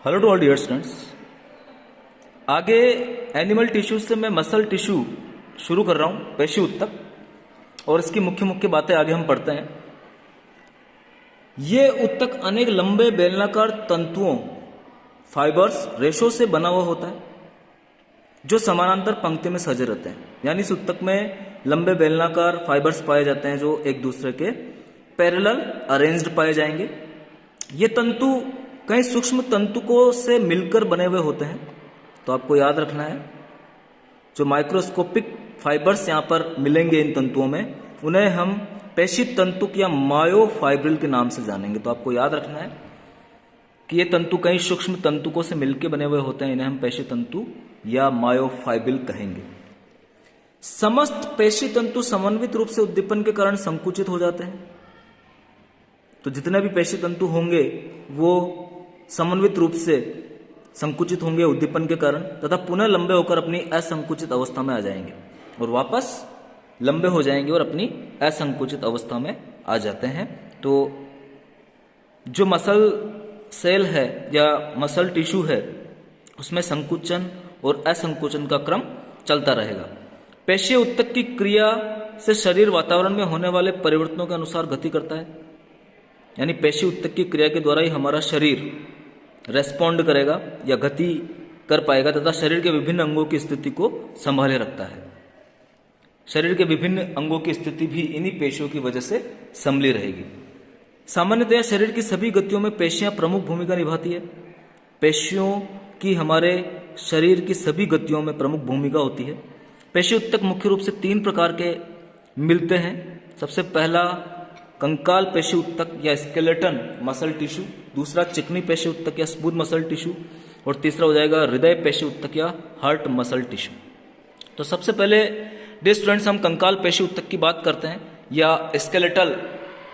Hello to all dear students. आगे animal tissue से मैं मसल टिश्यू शुरू कर रहा हूं, पेशी उत्तक, और इसकी मुख्य मुख्य बातें आगे हम पढ़ते हैं। ये उत्तक अनेक लंबे बेलनाकार तंतुओं फाइबर्स रेशों से बना हुआ होता है जो समानांतर पंक्ति में सजे रहते हैं। यानी इस उत्तक में लंबे बेलनाकार फाइबर्स पाए जाते हैं जो एक दूसरे के पैरेलल अरेंज्ड पाए जाएंगे। ये तंतु कई सूक्ष्म तंतुकों से मिलकर बने हुए होते हैं, तो आपको याद रखना है जो माइक्रोस्कोपिक फाइबर्स यहां पर मिलेंगे इन तंतुओं में, उन्हें हम पेशी तंतुक या मायोफाइब्रिल के नाम से जानेंगे। तो आपको याद रखना है कि ये तंतु कई सूक्ष्म तंतुकों से मिलकर बने हुए होते हैं, इन्हें हम पेशी तंतु या मायोफाइब्रिल कहेंगे। समस्त पेशी तंतु समन्वित रूप से उद्दीपन के कारण संकुचित हो जाते हैं। तो जितने भी पेशी तंतु होंगे वो समन्वित रूप से संकुचित होंगे उद्दीपन के कारण, तथा पुनः लंबे होकर अपनी असंकुचित अवस्था में आ जाएंगे और वापस लंबे हो जाएंगे और अपनी असंकुचित अवस्था में आ जाते हैं। तो जो मसल सेल है या मसल टिश्यू है उसमें संकुचन और असंकुचन का क्रम चलता रहेगा। पेशीय उत्तक की क्रिया से शरीर वातावरण में होने वाले परिवर्तनों के अनुसार गति करता है। यानी पेशी उत्तक की क्रिया के द्वारा ही हमारा शरीर रेस्पॉन्ड करेगा या गति कर पाएगा तथा शरीर के विभिन्न अंगों की स्थिति को संभाले रखता है। शरीर के विभिन्न अंगों की स्थिति भी इन्हीं पेशियों की वजह से संभली रहेगी। सामान्यतया शरीर की सभी गतियों में पेशियां प्रमुख भूमिका निभाती है। पेशियों की हमारे शरीर की सभी गतियों में प्रमुख भूमिका होती है। पेशी उत्तक मुख्य रूप से 3 प्रकार के मिलते हैं। सबसे पहला कंकाल पेशी उत्तक या स्केलेटन मसल टिश्यू, दूसरा चिकनी पेशी उत्तक या स्मूथ मसल टिश्यू, और तीसरा हो जाएगा हृदय पेशी उत्तक या हार्ट मसल टिश्यू। तो सबसे पहले डियर स्टूडेंट्स हम कंकाल पेशी उत्तक की बात करते हैं या स्केलेटल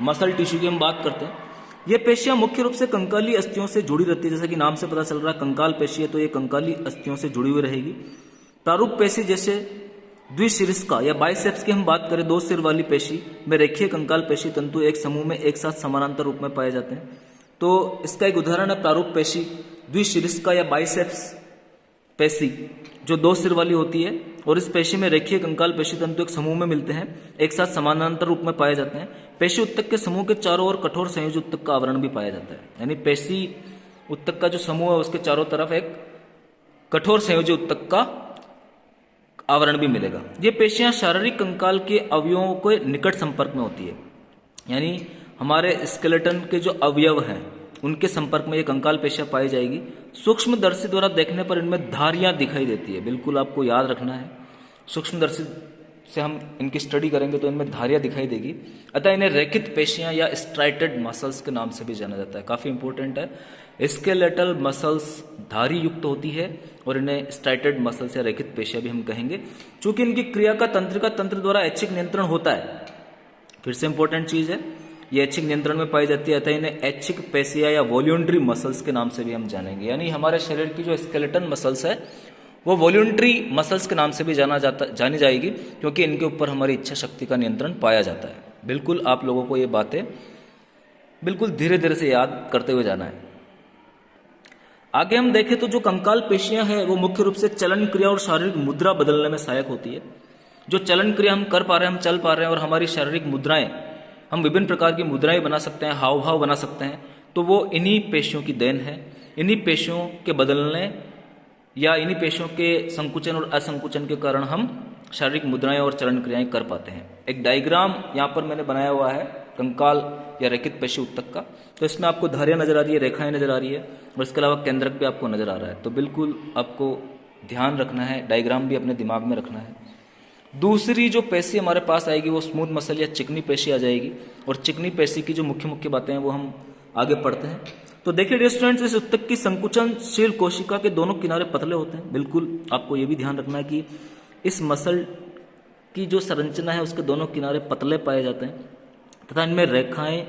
मसल टिश्यू की हम बात करते हैं। ये पेशियां मुख्य रूप से कंकाली अस्थियों से जुड़ी रहती है। जैसे कि नाम से पता चल रहा है कंकाल पेशी है तो ये कंकाली अस्थियों से जुड़ी हुई रहेगी। प्रारूप पेशी जैसे द्विशिरस्का या बाइसेप्स की हम बात करें, 2 सिर वाली पेशी में रेखीय कंकाल पेशी तंतु एक समूह में एक साथ समानांतर रूप में पाए जाते हैं। तो इसका एक उदाहरण है प्रारूप पेशी द्विशिरस्का या बाइसेप्स पेशी जो 2 सिर वाली होती है, और इस पेशी में रेखीय कंकाल पेशी तंतु एक समूह में मिलते हैं, एक साथ समानांतर रूप में पाए जाते हैं। पेशी उत्तक के समूह के चारों ओर कठोर संयोजी उत्तक का आवरण भी पाया जाता है। यानी पेशी उत्तक का जो समूह है उसके चारों तरफ एक कठोर संयोजी उत्तक का आवरण भी मिलेगा। ये पेशियां शारीरिक कंकाल के अवयवों के निकट संपर्क में होती है। यानी हमारे स्केलेटन के जो अवयव हैं उनके संपर्क में ये कंकाल पेशियां पाई जाएगी। सूक्ष्मदर्शी द्वारा देखने पर इनमें धारियां दिखाई देती है, बिल्कुल आपको याद रखना है। सूक्ष्मदर्शी से हम इनकी स्टडी करेंगे तो इनमें धारियां दिखाई देगी। अतः इन्हें रेखित पेशियां या स्ट्राइटेड मसल्स के नाम से भी जाना जाता है। काफी इंपॉर्टेंट है। स्केलेटल मसल्स धारी युक्त होती है और इन्हें स्ट्राइटेड मसल्स या रेखित पेशियां भी हम कहेंगे। चूंकि इनकी क्रिया का तंत्रिका तंत्र द्वारा ऐच्छिक नियंत्रण होता है, फिर से इंपॉर्टेंट चीज है, ये ऐच्छिक नियंत्रण में पाई जाती है, अतः इन्हें ऐच्छिक पेशियां या वॉल्यूंटरी मसल्स के नाम से भी हम जानेंगे। यानी हमारे शरीर की जो स्केलेटन मसल्स है वो वॉल्यूंटरी मसल्स के नाम से भी जानी जाएगी, क्योंकि इनके ऊपर हमारी इच्छा शक्ति का नियंत्रण पाया जाता है। बिल्कुल आप लोगों को ये बातें बिल्कुल धीरे धीरे से याद करते हुए जाना है। आगे हम देखें तो जो कंकाल पेशियां हैं वो मुख्य रूप से चलन क्रिया और शारीरिक मुद्रा बदलने में सहायक होती है। जो चलन क्रिया हम कर पा रहे हैं, हम चल पा रहे हैं, और हमारी शारीरिक मुद्राएं, हम विभिन्न प्रकार की मुद्राएं बना सकते हैं, हाव भाव बना सकते हैं, तो वो इन्हीं पेशियों की देन है। इन्हीं पेशियों के बदलने या इन्हीं पेशियों के संकुचन और असंकुचन के कारण हम शारीरिक मुद्राएं और चलन क्रियाएं कर पाते हैं। एक डायग्राम यहाँ पर मैंने बनाया हुआ है कंकाल या रेखित पेशी उत्तक का। तो इसमें आपको धारियां नजर आ रही है, रेखाएं नजर आ रही है, और इसके अलावा केंद्रक भी आपको नजर आ रहा है। तो बिल्कुल आपको ध्यान रखना है, डायग्राम भी अपने दिमाग में रखना है। दूसरी जो पेशी हमारे पास आएगी वो स्मूथ मसल या चिकनी पेशी आ जाएगी, और चिकनी पेशी की जो मुख्य मुख्य बातें हैं वो हम आगे पढ़ते हैं। तो देखिए डियर स्टूडेंट्स, इस उत्तक की संकुचनशील कोशिका के दोनों किनारे पतले होते हैं। बिल्कुल आपको ये भी ध्यान रखना है कि इस मसल की जो संरचना है उसके दोनों किनारे पतले पाए जाते हैं, तथा इनमें रेखाएं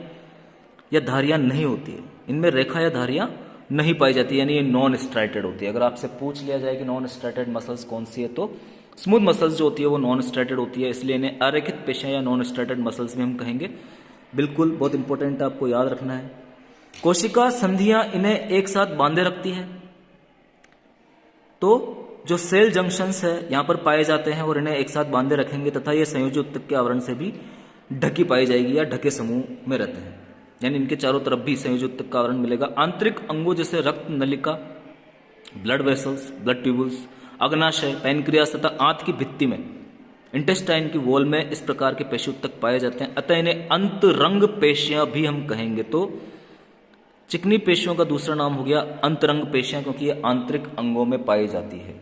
या धारियां नहीं होती है। इनमें रेखा या धारियां नहीं पाई जाती, यानी ये नॉन स्ट्राइटेड होती है। अगर आपसे पूछ लिया जाए कि नॉन स्ट्राइटेड मसल्स कौन सी है, तो स्मूथ मसल्स जो होती है वो नॉन स्ट्राइटेड होती है, इसलिए इन्हें अरेखित पेशियां या नॉन स्ट्राइटेड मसल्स भी हम कहेंगे। बिल्कुल बहुत इंपॉर्टेंट है, आपको याद रखना है। कोशिका संधियां इन्हें एक साथ बांधे रखती है। तो जो सेल जंक्शंस है यहां पर पाए जाते हैं और इन्हें एक साथ बांधे रखेंगे तथा ये संयोजी उत्तक के आवरण से भी ढकी पाई जाएगी या ढके समूह में रहते हैं, यानी इनके चारों तरफ भी संयोजी उत्तक का आवरण मिलेगा। आंतरिक अंगों जैसे रक्त नलिका, ब्लड वेसल्स, ब्लड ट्यूबुल्स, अग्नाशय, पैनक्रियास तथा आंत की भित्ति में, इंटेस्टाइन की वॉल में इस प्रकार के पेशी उत्तक पाए जाते हैं। अतः इन्हें अंतरंग पेशियां भी हम कहेंगे। तो चिकनी पेशियों का दूसरा नाम हो गया अंतरंग पेशियां, क्योंकि ये आंतरिक अंगों में पाई जाती है।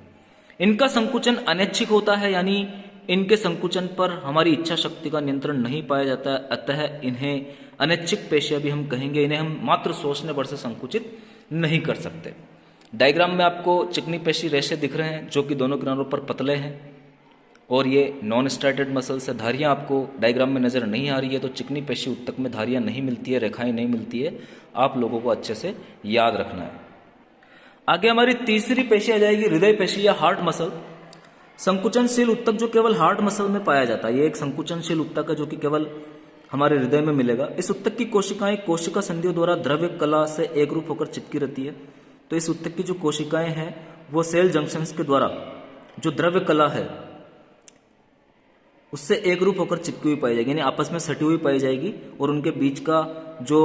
इनका संकुचन अनैच्छिक होता है, यानी इनके संकुचन पर हमारी इच्छा शक्ति का नियंत्रण नहीं पाया जाता है, अतः इन्हें अनैच्छिक पेशियां भी हम कहेंगे। इन्हें हम मात्र सोचने पर से संकुचित नहीं कर सकते। डायग्राम में आपको चिकनी पेशी रेशे दिख रहे हैं जो कि दोनों किनारों पर पतले हैं और ये नॉन स्ट्राइटेड मसल्स है। धारियां आपको डायग्राम में नजर नहीं आ रही है, तो चिकनी पेशी उत्तक में धारियां नहीं मिलती है, रेखाएं नहीं मिलती है, आप लोगों को अच्छे से याद रखना है। आगे हमारी तीसरी पेशी आ जाएगी हृदय पेशी या हार्ट मसल। संकुचनशील उत्तक जो केवल हार्ट मसल में पाया जाता है, ये एक संकुचनशील उत्तक है जो कि केवल हमारे हृदय में मिलेगा। इस उत्तक की कोशिकाएं कोशिका संधियों द्वारा द्रव्य कला से एक रूप होकर चिपकी रहती है। तो इस उत्तक की जो कोशिकाएं हैं वो सेल जंक्शंस के द्वारा जो द्रव्य कला है उससे एक रूप होकर चिपकी हुई पाई जाएगी, यानी आपस में सटी हुई पाई जाएगी और उनके बीच का जो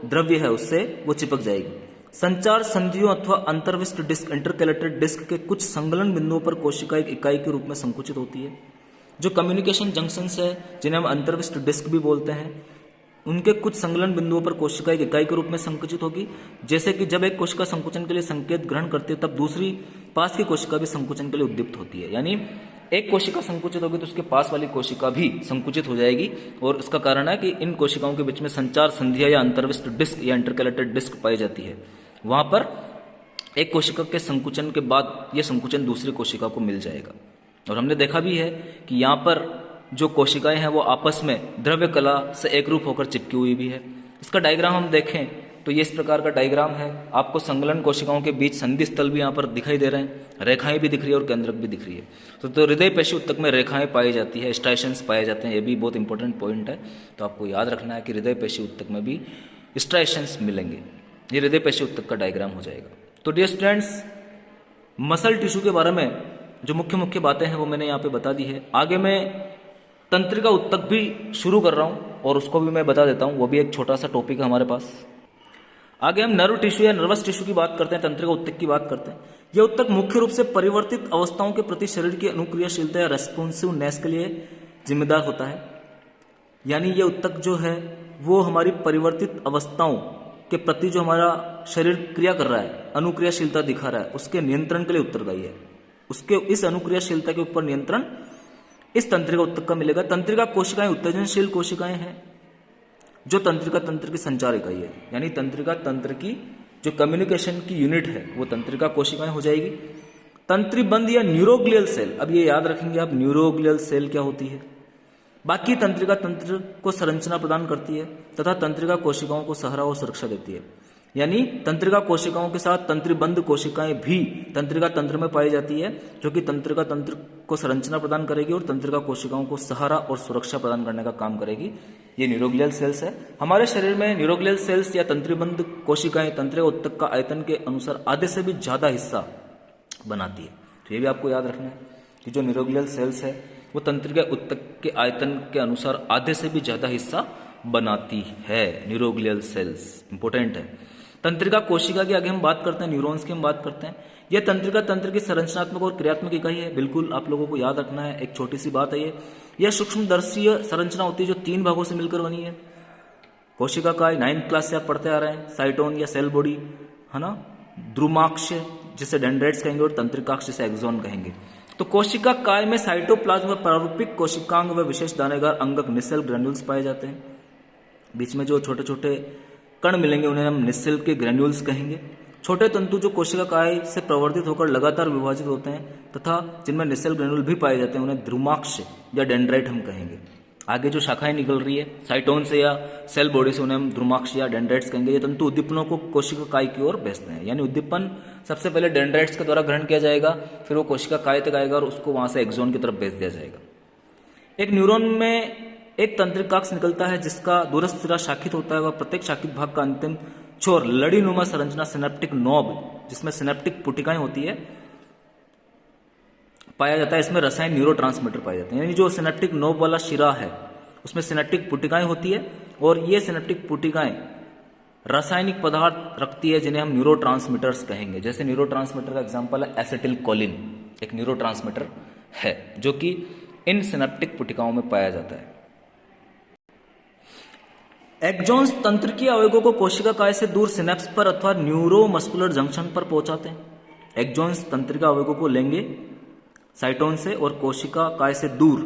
द्रव्य है उससे वो चिपक जाएगी। संचार संधियों अथवा अंतर्विष्ट डिस्क, इंटरकैलेटेड डिस्क के कुछ संगलन बिंदुओं पर कोशिका एक इकाई के रूप में संकुचित होती है। जो कम्युनिकेशन जंक्शंस है जिन्हें हम अंतर्विष्ट डिस्क भी बोलते हैं, उनके कुछ संगलन बिंदुओं पर कोशिका एक इकाई के रूप में संकुचित होगी। जैसे कि जब एक कोशिका संकुचन के लिए संकेत ग्रहण करती है तब दूसरी पास की कोशिका भी संकुचन के लिए उद्दीप्त होती है, यानी एक कोशिका संकुचित होगी तो उसके पास वाली कोशिका भी संकुचित हो जाएगी। और इसका कारण है कि इन कोशिकाओं के बीच में संचार संधियां या अंतर्विष्ट डिस्क या इंटरकैलेटेड डिस्क पाई जाती है। वहां पर एक कोशिका के संकुचन के बाद यह संकुचन दूसरी कोशिका को मिल जाएगा। और हमने देखा भी है कि यहाँ पर जो कोशिकाएं हैं वो आपस में द्रव्य कला से एक रूप होकर चिपकी हुई भी है। इसका डायग्राम हम देखें तो ये इस प्रकार का डायग्राम है। आपको संगलन कोशिकाओं के बीच संधि स्थल भी यहाँ पर दिखाई दे रहे हैं, रेखाएं भी दिख रही है और केंद्रक भी दिख रही है। तो हृदय पेशी उत्तक में रेखाएं पाई जाती है, स्ट्राइशंस पाए जाते हैं। ये भी बहुत इंपॉर्टेंट पॉइंट है, तो आपको याद रखना है कि हृदय पेशी उत्तक में भी स्ट्राइशंस मिलेंगे। ये हृदय पेशी उत्तक का डायग्राम हो जाएगा। तो डियर स्टूडेंट्स, मसल टिश्यू के बारे में जो मुख्य मुख्य बातें हैं वो मैंने यहाँ पे बता दी है। आगे मैं तंत्रिका उत्तक भी शुरू कर रहा हूँ और उसको भी मैं बता देता हूँ, वो भी एक छोटा सा टॉपिक है हमारे पास। आगे हम नर्व टिश्यू या नर्वस टिश्यू की बात करते हैं, तंत्रिका उत्तक की बात करते हैं। यह उत्तक मुख्य रूप से परिवर्तित अवस्थाओं के प्रति शरीर की अनुक्रियाशीलता या रेस्पॉन्सिवनेस के लिए जिम्मेदार होता है। यानी यह उत्तक जो है वो हमारी परिवर्तित अवस्थाओं के प्रति जो हमारा शरीर क्रिया कर रहा है, अनुक्रियाशीलता दिखा रहा है, उसके नियंत्रण के लिए उत्तरदायी है। उसके इस अनुक्रियाशीलता के ऊपर नियंत्रण इस तंत्रिका उत्तक का मिलेगा। तंत्रिका कोशिकाएं उत्तेजनशील कोशिकाएं हैं जो तंत्रिका तंत्र की संचार इकाई है, यानी तंत्रिका तंत्र की जो कम्युनिकेशन की यूनिट है वो तंत्रिका कोशिकाएं हो जाएगी। तंत्रिबंध या न्यूरोग्लियल सेल, अब ये याद रखेंगे आप, न्यूरोग्लियल सेल क्या होती है। बाकी तंत्रिका तंत्र को संरचना प्रदान करती है तथा तंत्रिका कोशिकाओं को सहारा और सुरक्षा देती है। यानी तंत्रिका कोशिकाओं के साथ तंत्रिबंध कोशिकाएं भी तंत्रिका तंत्र में पाई जाती है, जो कि तंत्रिका तंत्र को संरचना प्रदान करेगी और तंत्रिका कोशिकाओं को सहारा और सुरक्षा प्रदान करने का काम करेगी। ये न्यूरोग्लियल सेल्स है। हमारे शरीर में न्यूरोग्लियल सेल्स या तंत्रिबंध कोशिकाएं तंत्रिका उत्तक का आयतन के अनुसार आधे से भी ज्यादा हिस्सा बनाती है। तो ये भी आपको याद रखना है कि जो न्यूरोग्लियल सेल्स है वो तंत्रिका उत्तक के आयतन के अनुसार आधे से भी ज्यादा हिस्सा बनाती है। न्यूरोग्लियल सेल्स इंपोर्टेंट है। तंत्रिका कोशिका की आगे हम बात करते हैं, न्यूरॉन्स की हम बात करते हैं। यह तंत्रिका तंत्र की संरचनात्मक और क्रियात्मक इकाई है। बिल्कुल आप लोगों को याद रखना है, एक छोटी सी बात है ये। यह सूक्ष्मदर्शीय संरचना होती है जो 3 भागों से मिलकर बनी है। कोशिका काय 9th क्लास से आप पढ़ते आ रहे हैं। साइटोन या सेल बॉडी है ना, ध्रुमाक्ष जिसे डेंड्राइट्स कहेंगे और तंत्रिकाक्ष जिसे एक्सोन कहेंगे। तो कोशिका काय में साइटोप्लाज्म व प्रारूपिक कोशिकांग व विशेष दानेदार अंगक निसेल ग्रेन्यूल्स पाए जाते हैं। बीच में जो छोटे छोटे कण मिलेंगे उन्हें हम निसेल के ग्रेन्यूल्स कहेंगे। छोटे तंतु जो कोशिका काय से प्रवर्तित होकर लगातार विभाजित होते हैं तथा जिनमें निसेल ग्रेन्यूल भी पाए जाते हैं उन्हें ध्रुमाक्ष या डेंड्राइट हम कहेंगे। आगे जो शाखाएं निकल रही है साइटोन से या सेल बॉडी से उन्हें हम ध्रुमाक्ष या डेंड्राइट्स कहेंगे। ये तंतु उद्दीपनों को कोशिका काय की ओर भेजते हैं, यानी उद्दीपन सबसे पहले डेंड्राइट्स के द्वारा ग्रहण किया जाएगा, फिर वो कोशिका काय तक आएगा और उसको वहां से एक्सोन की तरफ भेज दिया जाएगा। एक न्यूरॉन में एक तंत्रिकाक्ष निकलता है जिसका दूरस्थ सिरा शाखित होता है। वह प्रत्येक शाखित भाग का अंतिम छोर लड़ी नुमा संरचना सिनेप्टिक नोब जिसमें सिनेप्टिक पुटिकाएं होती है पाया जाता है। इसमें रसायन न्यूरोट्रांसमीटर पाए जाते हैं। यानी जो सिनेप्टिक नोब वाला शिरा है उसमें सिनेप्टिक पुटिकाएं होती है और ये सिनेप्टिक पुटिकाएं रासायनिक पदार्थ रखती है जिन्हें हम न्यूरोट्रांसमीटर्स कहेंगे। जैसे न्यूरोट्रांसमीटर का एग्जांपल है एसिटिल कोलिन, एक न्यूरोट्रांसमीटर है जो कि इन सिनेप्टिक पुटिकाओं में पाया जाता है। एक्सॉन्स तंत्रिकीय आवेगों को कोशिका काय से दूर सिनेप्स पर अथवा न्यूरोमस्कुलर जंक्शन पर पहुंचाते हैं। एक्सॉन्स तंत्रिका आवेगों को लेंगे साइटोन से और कोशिका काय से दूर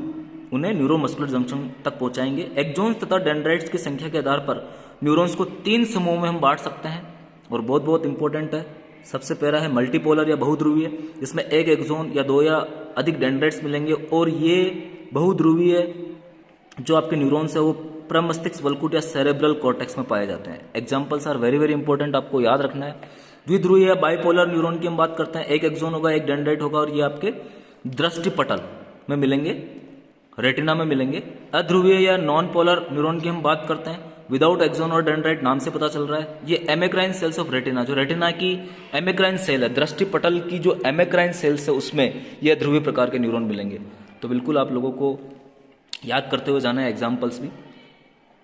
उन्हें न्यूरोमस्कुलर जंक्शन तक पहुंचाएंगे। एक्सॉन्स तथा डेंड्राइट्स की संख्या के आधार पर न्यूरॉन्स को 3 समूह में हम बांट सकते हैं और बहुत बहुत इंपॉर्टेंट है। सबसे पहला है मल्टीपोलर या बहुध्रुवीय, जिसमें एक एक्सॉन या 2 या अधिक डेंड्राइट्स मिलेंगे और ये बहुध्रुवीय जो आपके न्यूरॉन्स है वो प्रमस्तिष्क वल्कुट या सेरेब्रल कॉर्टेक्स में पाए जाते हैं। Examples are very very important, आपको याद रखना है। द्विध्रुवीय या बाइपोलर न्यूरॉन की हम बात करते हैं, एक एक्सॉन होगा एक डेंड्राइट होगा और ये आपके दृष्टिपटल में मिलेंगे, रेटिना में मिलेंगे। अध्रुवीय या नॉन पोलर न्यूरॉन की हम बात करते हैं, विदाउट एक्सॉन और डेंड्राइट, नाम से पता चल रहा है। ये एमेक्राइन सेल्स ऑफ रेटिना, जो रेटिना की एमेक्राइन सेल है, दृष्टिपटल की जो एमेक्राइन सेल्स है उसमें ये अध्रुवीय प्रकार के न्यूरॉन मिलेंगे। तो बिल्कुल आप लोगों को याद करते हुए जाना है एग्जाम्पल्स भी।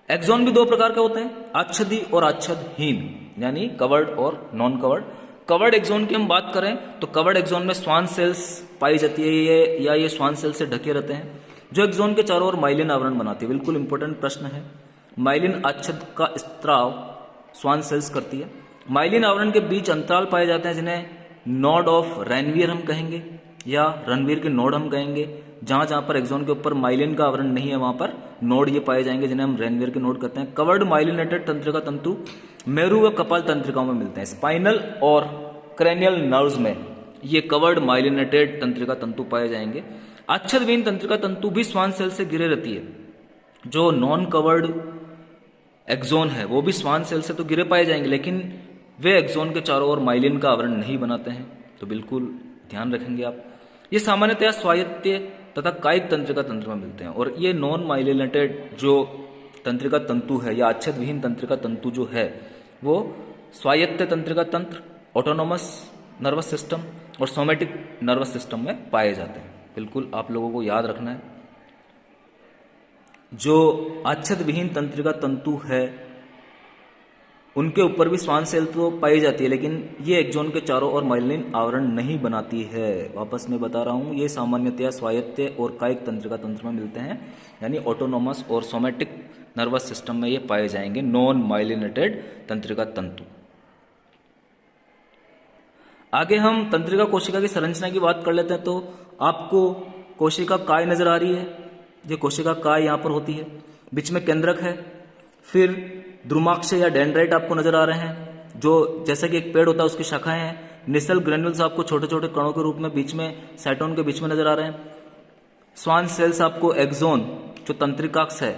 एक्सॉन भी 2 प्रकार के होते हैं, आच्छादी और आच्छादहीन, यानी कवर्ड और नॉन कवर्ड। कवर्ड एक्सॉन की हम बात करें तो कवर्ड एक्सॉन में स्वान सेल्स पाई जाती है ये स्वान सेल से ढके रहते हैं जो एक्सॉन के चारों ओर माइलिन आवरण बनाती है। बिल्कुल इंपॉर्टेंट प्रश्न है। माइलिन आच्छाद का स्त्राव स्वान सेल्स करती है। माइलिन आवरण के बीच अंतराल पाए जाते हैं जिन्हें नोड ऑफ रैनवियर हम कहेंगे या रणवीर के नोड हम कहेंगे। जहां जहां पर एक्सॉन के ऊपर माइलिन का आवरण नहीं है वहां पर नोड ये पाए जाएंगे जिन्हें हम रैनवियर के नोड कहते हैं। कवर्ड माइलिनेटेड तंत्रिका तंतु मेरु व कपाल तंत्रिकाओं में मिलते हैं। स्पाइनल और क्रेनियल नर्व्स में ये कवर्ड माइलिनेटेड तंत्रिका तंतु पाए जाएंगे। आच्छादहीन तंत्रिका तंतु भी स्वान सेल से घिरे रहती है। जो नॉन कवर्ड एक्सॉन है वो भी स्वान सेल से तो घिरे पाए जाएंगे लेकिन वे एक्सॉन के चारों ओर माइलिन का आवरण नहीं बनाते हैं, तो बिल्कुल ध्यान रखेंगे आप। ये सामान्यतया स्वायत्त तथा कायिक तंत्रिका तंत्र में मिलते हैं और ये नॉन माइलिनेटेड जो तंत्रिका तंतु है या आच्छादहीन तंत्रिका तंतु जो है वो स्वायत्त तंत्रिका तंत्र, ऑटोनोमस नर्वस सिस्टम और सोमेटिक नर्वस सिस्टम में पाए जाते हैं। बिल्कुल आप लोगों को याद रखना है। जो आच्छादविहीन तंत्रिका तंतु है उनके ऊपर भी स्वान सेल तो पाई जाती है लेकिन ये एक्सॉन के चारों ओर माइलिन आवरण नहीं बनाती है। वापस मैं बता रहा हूं, ये सामान्यतया स्वायत्त और कायिक तंत्रिका तंत्र में मिलते हैं, यानी ऑटोनोमस और सोमेटिक नर्वस सिस्टम में ये पाए जाएंगे नॉन माइलिनेटेड तंत्रिका तंतु। आगे हम तंत्रिका कोशिका की संरचना की बात कर लेते हैं। तो आपको कोशिका काय नजर आ रही है, ये कोशिका काय यहां पर होती है, बीच में केंद्रक है, फिर द्रुमाक्ष या डेंड्राइट आपको नजर आ रहे हैं जो जैसे कि एक पेड़ होता है उसकी शाखाएं हैं। निसल ग्रेन्युल्स आपको छोटे छोटे कणों के रूप में बीच में साइटोन के बीच में नजर आ रहे हैं। स्वान सेल्स आपको एक्सॉन जो तंत्रिकाक्ष है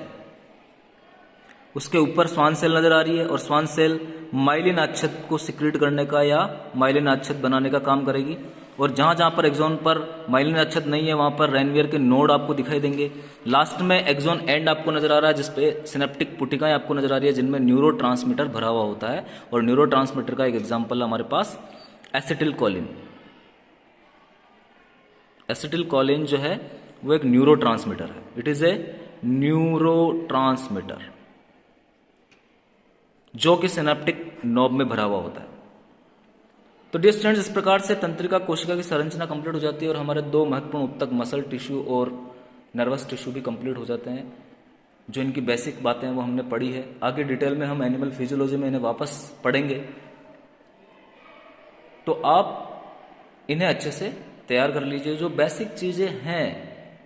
उसके ऊपर स्वान सेल नजर आ रही है और स्वान सेल माइलिन आच्छाद को सिक्रीट करने का या माइलिन आच्छाद बनाने का काम करेगी। और जहां जहां पर एक्सॉन पर माइलिन आच्छाद नहीं है वहां पर रैनवियर के नोड आपको दिखाई देंगे। लास्ट में एक्सॉन एंड आपको नजर आ रहा है जिसपे सिनेप्टिक पुटिकाएं आपको नजर आ रही है जिनमें न्यूरोट्रांसमीटर भरा हुआ होता है और न्यूरोट्रांसमीटर का एक एग्जांपल है हमारे पास एसिटिल कोलिन। एसिटिल कोलिन जो है वो एक न्यूरोट्रांसमीटर है, इट इज ए न्यूरोट्रांसमीटर जो कि सिनेप्टिक नोब में भरा हुआ होता है। तो डियर स्टूडेंट्स, इस प्रकार से तंत्रिका कोशिका की संरचना कंप्लीट हो जाती है और हमारे 2 महत्वपूर्ण उत्तक मसल टिश्यू और नर्वस टिश्यू भी कंप्लीट हो जाते हैं। जो इनकी बेसिक बातें हैं वो हमने पढ़ी है। आगे डिटेल में हम एनिमल फिजियोलॉजी में इन्हें वापस पढ़ेंगे, तो आप इन्हें अच्छे से तैयार कर लीजिए। जो बेसिक चीजें हैं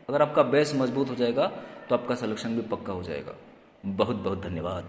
अगर आपका बेस मजबूत हो जाएगा तो आपका सिलेक्शन भी पक्का हो जाएगा। बहुत बहुत धन्यवाद।